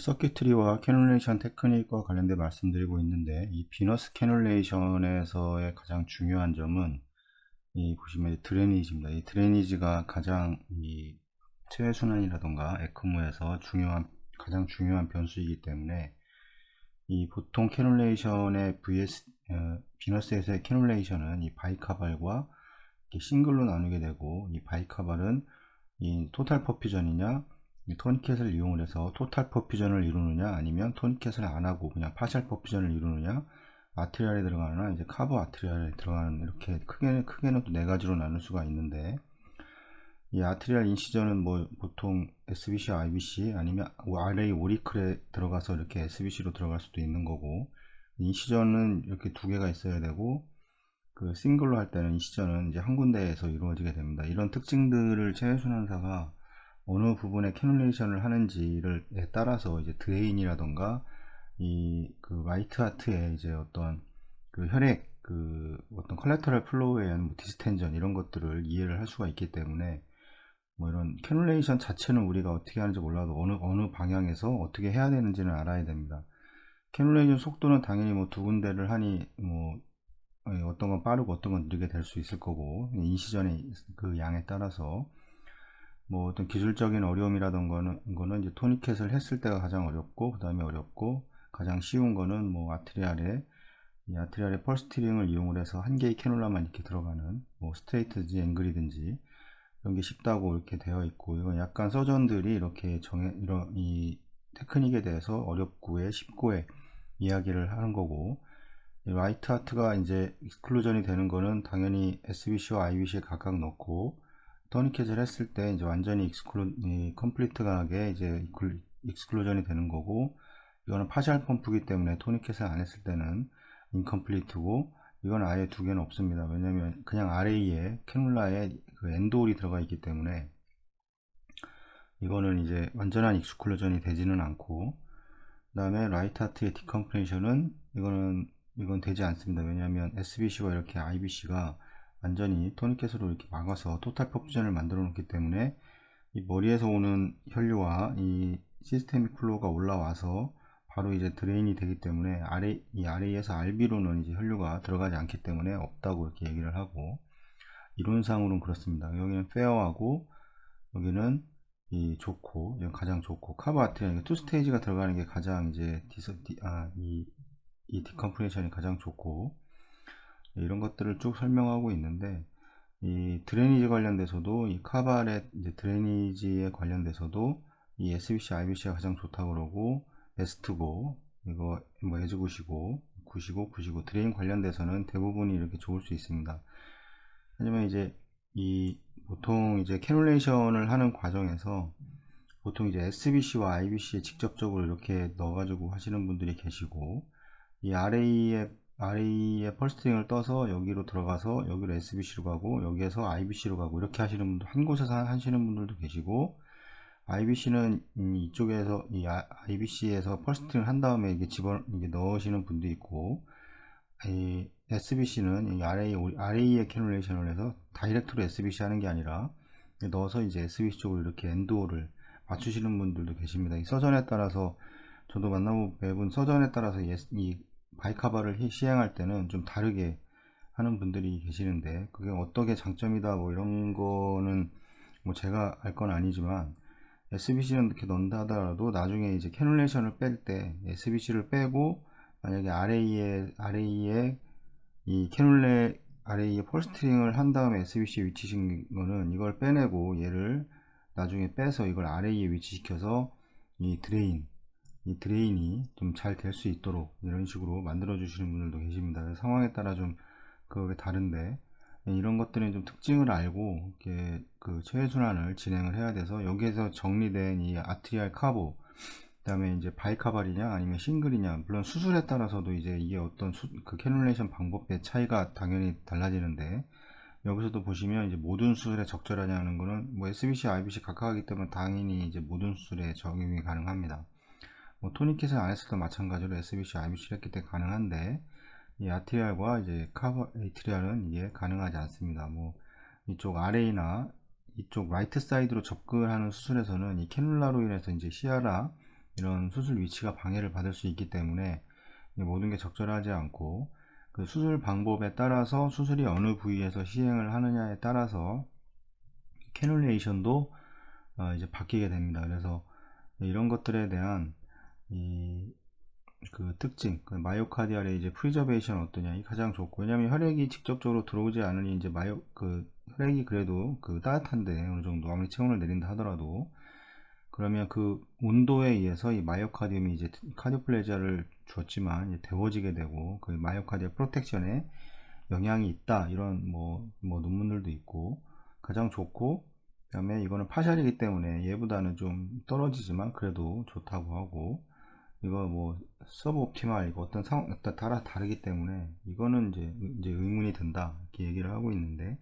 서큐트리와 캐놀레이션 테크닉과 관련된 말씀드리고 있는데, 이 비너스 캐놀레이션에서의 가장 중요한 점은 이 보시면 드레니지입니다. 이 드레니지가 가장 이 체외순환이라던가 에크모에서 가장 중요한 변수이기 때문에, 이 보통 캐놀레이션의 비너스에서의 캐놀레이션은 이 바이카발과 싱글로 나누게 되고, 이 바이카발은 이 토탈 퍼퓨전이냐, 이 토니켓을 이용을 해서 토탈 퍼퓨전을 이루느냐, 아니면 토니켓을 안 하고 그냥 파셜 퍼퓨전을 이루느냐, 아트리알에 들어가느냐, 이제 카브 아트리알에 들어가는, 이렇게 크게는 또 네 가지로 나눌 수가 있는데, 이 아트리알 인시전은 뭐 보통 SBC, IBC 아니면 RA 오리클에 들어가서 이렇게 SBC로 들어갈 수도 있는 거고, 인시전은 이렇게 두 개가 있어야 되고, 그 싱글로 할 때는 인시전은 이제 한 군데에서 이루어지게 됩니다. 이런 특징들을 체외순환사가 어느 부분에 캐놀레이션을 하는지를 따라서 이제 드레인이라던가 이 그 라이트 하트의 이제 어떤 그 혈액 그 어떤 컬레터럴 플로우에 의한 디스텐전 이런 것들을 이해를 할 수가 있기 때문에, 뭐 이런 캐놀레이션 자체는 우리가 어떻게 하는지 몰라도 어느 방향에서 어떻게 해야 되는지는 알아야 됩니다. 캐놀레이션 속도는 당연히 뭐 두 군데를 하니 뭐 어떤 건 빠르고 어떤 건 느리게 될 수 있을 거고, 인시전의 그 양에 따라서 뭐 어떤 기술적인 어려움이라던 거는 이제 토니켓을 했을 때가 가장 어렵고, 그 다음에 어렵고 가장 쉬운 거는 뭐 이 아트리알의 펄스트링을 이용을 해서 한 개의 캐놀라만 이렇게 들어가는 뭐 스트레이트든지 앵글이든지 이런 게 쉽다고 이렇게 되어 있고, 이건 약간 서전들이 이렇게 이런 이 테크닉에 대해서 어렵고에 쉽고에 이야기를 하는 거고, 라이트 하트가 이제 익스클루전이 되는 거는 당연히 SBC와 IBC에 각각 넣고, 토니켓을 했을 때 이제 완전히 컴플리트하게 이제 익스클루전이 되는 거고, 이거는 파셜 펌프이기 때문에 토니켓을 안 했을 때는 인컴플리트고, 이건 아예 두 개는 없습니다. 왜냐면 그냥 RA에 캐놀라에 그 엔드홀이 들어가 있기 때문에 이거는 이제 완전한 익스클루전이 되지는 않고, 그 다음에 라이트 하트의 디컴프레이션은 이건 되지 않습니다. 왜냐하면 SBC와 이렇게 IBC가 완전히 토니켓으로 이렇게 막아서 토탈 퍼퓨전을 만들어 놓기 때문에, 이 머리에서 오는 혈류와 이 시스테믹 플로우가 올라와서 바로 이제 드레인이 되기 때문에 이 RA에서 RB로는 이제 혈류가 들어가지 않기 때문에 없다고 이렇게 얘기를 하고, 이론상으로는 그렇습니다. 여기는 페어하고 여기는 이 좋고, 이건 가장 좋고, 카브 아트리알 투 스테이지가 들어가는 게 가장 이제 이 디컴프레이션이 가장 좋고, 이런 것들을 쭉 설명하고 있는데, 이 드레니지 관련돼서도 이 카바렛 이제 드레니지에 관련돼서도 이 SBC, IBC가 가장 좋다고 그러고, 베스트고, 이거 뭐 에즈 굿이고 드레인 관련돼서는 대부분이 이렇게 좋을 수 있습니다. 하지만 이제 이 보통 이제 캐놀레이션을 하는 과정에서 보통 이제 SBC와 IBC에 직접적으로 이렇게 넣어가지고 하시는 분들이 계시고, 이 RA에 펄스트링을 떠서 여기로 들어가서 여기로 SBC로 가고 여기에서 IBC로 가고 이렇게 하시는 분들, 한 곳에서 하시는 분들도 계시고, IBC는 이쪽에서 이 IBC에서 펄스트링을 한 다음에 이게 넣으시는 분도 있고, 이 SBC는 이 RA의 캐놀레이션을 해서 다이렉트로 SBC 하는 게 아니라 넣어서 이제 SBC 쪽으로 이렇게 엔드호를 맞추시는 분들도 계십니다. 이 서전에 따라서 저도 만나본 매분 서전에 따라서 이 바이카바를 시행할 때는 좀 다르게 하는 분들이 계시는데, 그게 어떻게 장점이다 뭐 이런 거는 뭐 제가 알 건 아니지만, SBC는 이렇게 넣는다 하더라도 나중에 이제 캐놀레이션을 뺄 때 SBC를 빼고, 만약에 RA에 이 RA에 펄스트링을 한 다음에 SBC 위치신 거는 이걸 빼내고 얘를 나중에 빼서 이걸 RA에 위치시켜서 이 드레인이 좀 잘 될 수 있도록 이런 식으로 만들어 주시는 분들도 계십니다. 상황에 따라 좀 그게 다른데, 이런 것들은 좀 특징을 알고 이렇게 그 체외순환을 진행을 해야 돼서, 여기에서 정리된 이 아트리알 카보, 그 다음에 이제 바이카발이냐 아니면 싱글이냐, 물론 수술에 따라서도 이제 이게 어떤 그 캐놀레이션 방법의 차이가 당연히 달라지는데, 여기서도 보시면 이제 모든 수술에 적절하냐는 거는 뭐 SBC, IBC 각각이기 때문에 당연히 이제 모든 수술에 적용이 가능합니다. 뭐 토니켓을 안 했을 때 마찬가지로 SBC, IBC를 했기 때문에 가능한데, 이 아트리알과 이제 카버 에이트리알은 이게 가능하지 않습니다. 뭐 이쪽 RA나 이쪽 라이트 사이드로 접근하는 수술에서는 이 캐놀라로 인해서 이제 시야라 이런 수술 위치가 방해를 받을 수 있기 때문에 모든 게 적절하지 않고, 그 수술 방법에 따라서 수술이 어느 부위에서 시행을 하느냐에 따라서 캐놀레이션도 이제 바뀌게 됩니다. 그래서 이런 것들에 대한 그 특징, 그 마이오카디알의 이제 프리저베이션 어떠냐, 이 가장 좋고, 왜냐면 혈액이 직접적으로 들어오지 않으니 이제 그 혈액이 그래도 그 따뜻한데 어느 정도 아무리 체온을 내린다 하더라도, 그러면 그 온도에 의해서 이 마이오카디움이 이제 카디오플레지아를 주었지만 이제 데워지게 되고, 그 마이오카디알 프로텍션에 영향이 있다, 이런 뭐 논문들도 있고, 가장 좋고, 그다음에 이거는 파샬이기 때문에 얘보다는 좀 떨어지지만 그래도 좋다고 하고, 이거 뭐 서브 옵티말, 이거 어떤 상황 따라 다르기 때문에 이거는 이제 의문이 든다, 이렇게 얘기를 하고 있는데,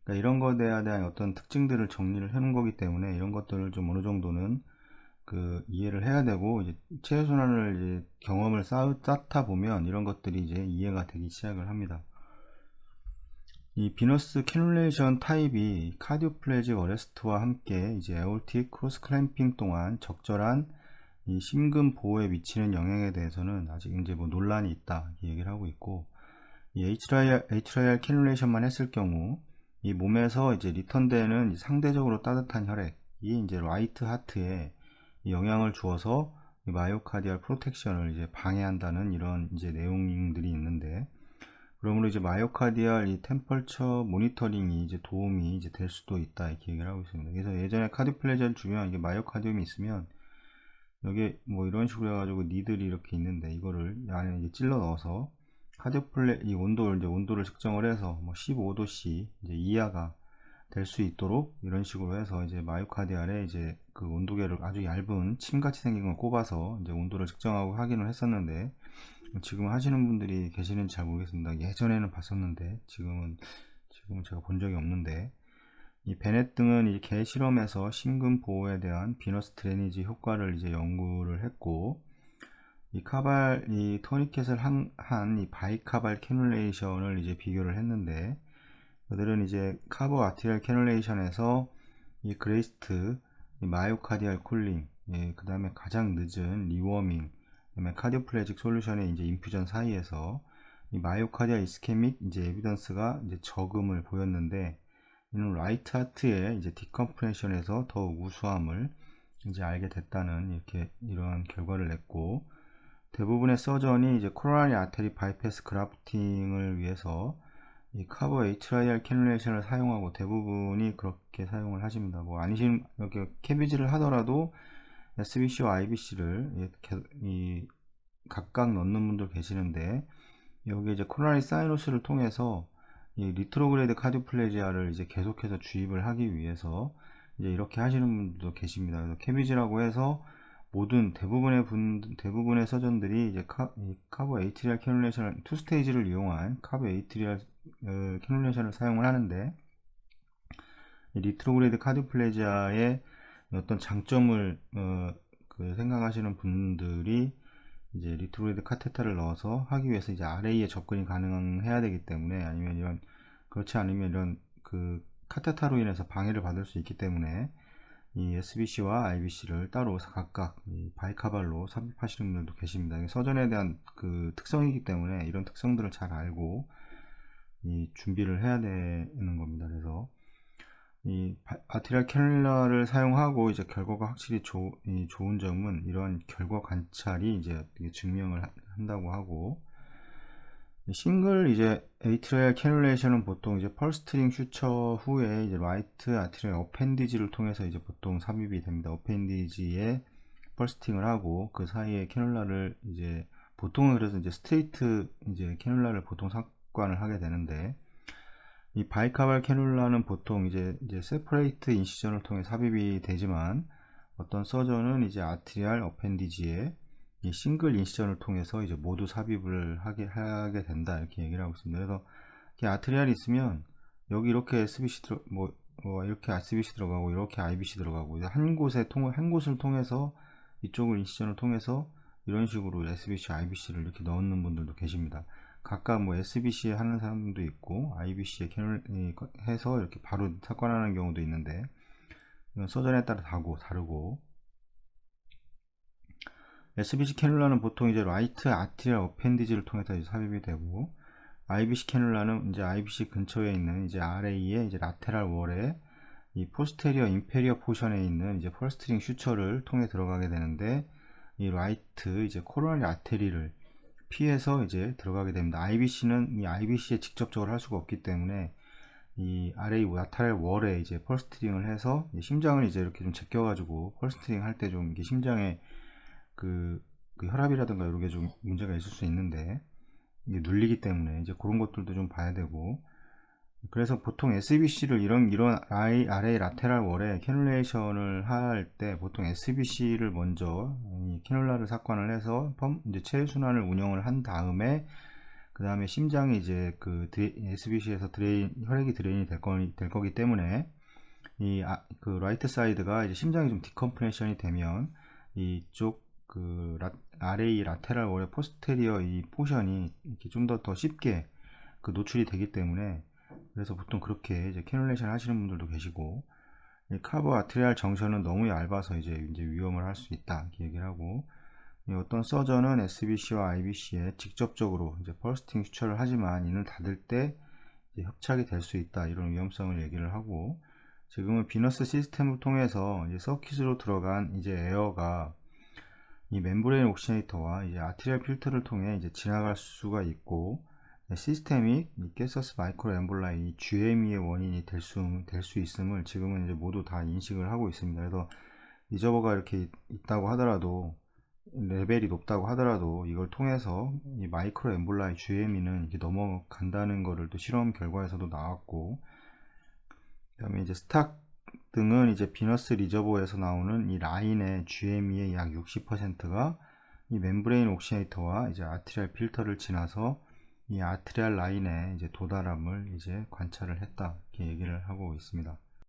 그러니까 이런 것에 대한 어떤 특징들을 정리를 해놓은 거기 때문에 이런 것들을 좀 어느 정도는 그 이해를 해야 되고, 이제 체외순환을 이제 경험을 쌓다 보면 이런 것들이 이제 이해가 되기 시작을 합니다. 이 비너스 캐놀레이션 타입이 카디오플레직 어레스트와 함께 이제 에올틱 크로스 클램핑 동안 적절한 이 심근 보호에 미치는 영향에 대해서는 아직 이제 뭐 논란이 있다, 이 얘기를 하고 있고, 이 HIR 캐놀레이션만 했을 경우 이 몸에서 이제 리턴되는 상대적으로 따뜻한 혈액이 이제 라이트 하트에 영향을 주어서 이 마이오카디알 프로텍션을 이제 방해한다는 이런 이제 내용들이 있는데, 그러므로 이제 마이오카디알 이 템펄처 모니터링이 이제 도움이 이제 될 수도 있다, 이렇게 얘기를 하고 있습니다. 그래서 예전에 카디오플레지아를 주면 이게 마이오카디움이 있으면 여기 뭐 이런 식으로 해가지고 니들이 이렇게 있는데, 이거를 안에 이제 찔러 넣어서 이 온도를 측정을 해서 뭐 15도씨 이제 이하가 될 수 있도록 이런 식으로 해서 이제 마이오카디알에 이제 그 온도계를 아주 얇은 침같이 생긴 걸 꼽아서 이제 온도를 측정하고 확인을 했었는데, 지금 하시는 분들이 계시는지 잘 모르겠습니다. 예전에는 봤었는데 지금은 제가 본 적이 없는데, 이 베넷 등은 이 개 실험에서 심근 보호에 대한 비너스 드레니지 효과를 이제 연구를 했고, 이 토니켓을 한 이 바이카발 캐놀레이션을 이제 비교를 했는데, 그들은 이제 카보 아티리얼 캐놀레이션에서 이 그레이스트, 이 마이오카디알 쿨링, 그 다음에 가장 늦은 리워밍, 그다음에 카디오플레직 솔루션의 이제 인퓨전 사이에서 이 마이오카디알 이스케믹 이제 에비던스가 이제 적음을 보였는데, 이는 라이트 하트의 이제 디컴프레션에서 더욱 우수함을 이제 알게 됐다는 이런 결과를 냈고, 대부분의 서전이 이제 코로나리 아테리 바이패스 그라프팅을 위해서 이 카보 HIR 캐놀레이션을 사용하고 대부분이 그렇게 사용을 하십니다. 뭐 아니신 이렇게 캐비지를 하더라도 SBC와 IBC를 각각 넣는 분들 계시는데, 여기 이제 코로나리 사이노스를 통해서 이 리트로그레이드 카디오플레지아를 이제 계속해서 주입을 하기 위해서 이제 이렇게 하시는 분들도 계십니다. 그래서 캐비지라고 해서 대부분의 서전들이 이제 카보 에이트리얼 캐놀레이션을 투 스테이지를 이용한 카보 에이트리얼 캐놀레이션을 사용을 하는데, 리트로그레이드 카디오플레지아의 어떤 장점을 생각하시는 분들이 이제 리트로그레이드 카테터를 넣어서 하기 위해서 이제 RA에 접근이 가능해야 되기 때문에, 아니면 그렇지 않으면 이런 그 카테터로 인해서 방해를 받을 수 있기 때문에 이 SBC와 IBC를 따로 각각 바이카발로 삽입하시는 분들도 계십니다. 서전에 대한 그 특성이기 때문에 이런 특성들을 잘 알고 준비를 해야 되는 겁니다. 그래서 이 아티리얼 캐놀라를 사용하고 이제 결과가 확실히 좋은 점은 이러한 결과 관찰이 이제 증명을 한다고 하고, 싱글 이제 에이트리얼 캐놀레이션은 보통 이제 펄스트링 슈처 후에 이제 라이트 아티리얼 어펜디지를 통해서 이제 보통 삽입이 됩니다. 어펜디지에 펄스팅을 하고 그 사이에 캐놀라를 이제 보통은 그래서 이제 스트레이트 이제 캐놀라를 보통 삽관을 하게 되는데, 이 바이카발 캐놀라는 보통 이제 세퍼레이트 인시전을 통해 삽입이 되지만, 어떤 서전은 이제 아트리알 어펜디지에 이 싱글 인시전을 통해서 이제 모두 삽입을 하게 된다, 이렇게 얘기를 하고 있습니다. 그래서 아트리알이 있으면 여기 이렇게 SBC 이렇게 SBC 들어가고 이렇게 IBC 들어가고 한 곳을 통해서 이쪽을 인시전을 통해서 이런 식으로 SBC, IBC를 이렇게 넣는 분들도 계십니다. 각각 뭐 SBC에 하는 사람도 있고 IBC에 해서 이렇게 바로 삽관하는 경우도 있는데, 이건 서전에 따라 다르고, SBC 캐뉼라는 보통 이제 라이트 아트리얼 어펜디지를 통해서 이제 삽입이 되고, IBC 캐뉼라는 이제 IBC 근처에 있는 이제 RA의 이제 라테랄 월에 이 포스테리어 인페리어 포션에 있는 이제 펄스트링 슈처를 통해 들어가게 되는데, 이 라이트 이제 코로나리 아테리를 피해서 이제 들어가게 됩니다. IBC는 이 IBC에 직접적으로 할 수가 없기 때문에 이 RA 라테랄 월에 이제 펄스트링을 해서 심장을 이제 이렇게 좀 제껴가지고 펄스트링 할 때 좀 이게 심장에 그 혈압이라든가 이런 게 좀 문제가 있을 수 있는데, 이게 눌리기 때문에 이제 그런 것들도 좀 봐야 되고, 그래서 보통 SBC를 이런 RA 라테랄 월에 캐뉼레이션을 할 때 보통 SBC를 먼저 이 캐뉼라를 삭관을 해서 이제 체순환을 운영을 한 다음에, 그 다음에 심장이 이제 그 SBC에서 혈액이 드레인이 될 거기 때문에 그 라이트 사이드가 이제 심장이 좀 디컴프레션이 되면 이쪽 RA 라테랄 월의 포스테리어 이 포션이 이렇게 좀 더 쉽게 그 노출이 되기 때문에, 그래서 보통 그렇게 이제 캐뉼레이션 하시는 분들도 계시고, 카브 아트리알 정션은 너무 얇아서 이제 위험을 할 수 있다 이렇게 얘기를 하고, 어떤 서전은 SBC와 IBC에 직접적으로 이제 펄스팅 슈처를 하지만 이는 닫을 때 협착이 될 수 있다 이런 위험성을 얘기를 하고, 지금은 비너스 시스템을 통해서 이제 서킷으로 들어간 이제 에어가 이 멤브레인 옥시네이터와 이제 아트리얼 필터를 통해 이제 지나갈 수가 있고, 시스템이 이 게서스 마이크로 엠볼라이 GME의 원인이 될 수 있음을 지금은 이제 모두 다 인식을 하고 있습니다. 그래서 리저버가 이렇게 있다고 하더라도, 레벨이 높다고 하더라도 이걸 통해서 이 마이크로 엠볼라이 GME는 이렇게 넘어간다는 거를 또 실험 결과에서도 나왔고, 그 다음에 이제 스탁 등은 이제 비너스 리저버에서 나오는 이 라인의 GME의 약 60%가 이 멤브레인 옥시네이터와 이제 아트리얼 필터를 지나서 이 아트리얼 라인에 이제 도달함을 이제 관찰을 했다 이렇게 얘기를 하고 있습니다.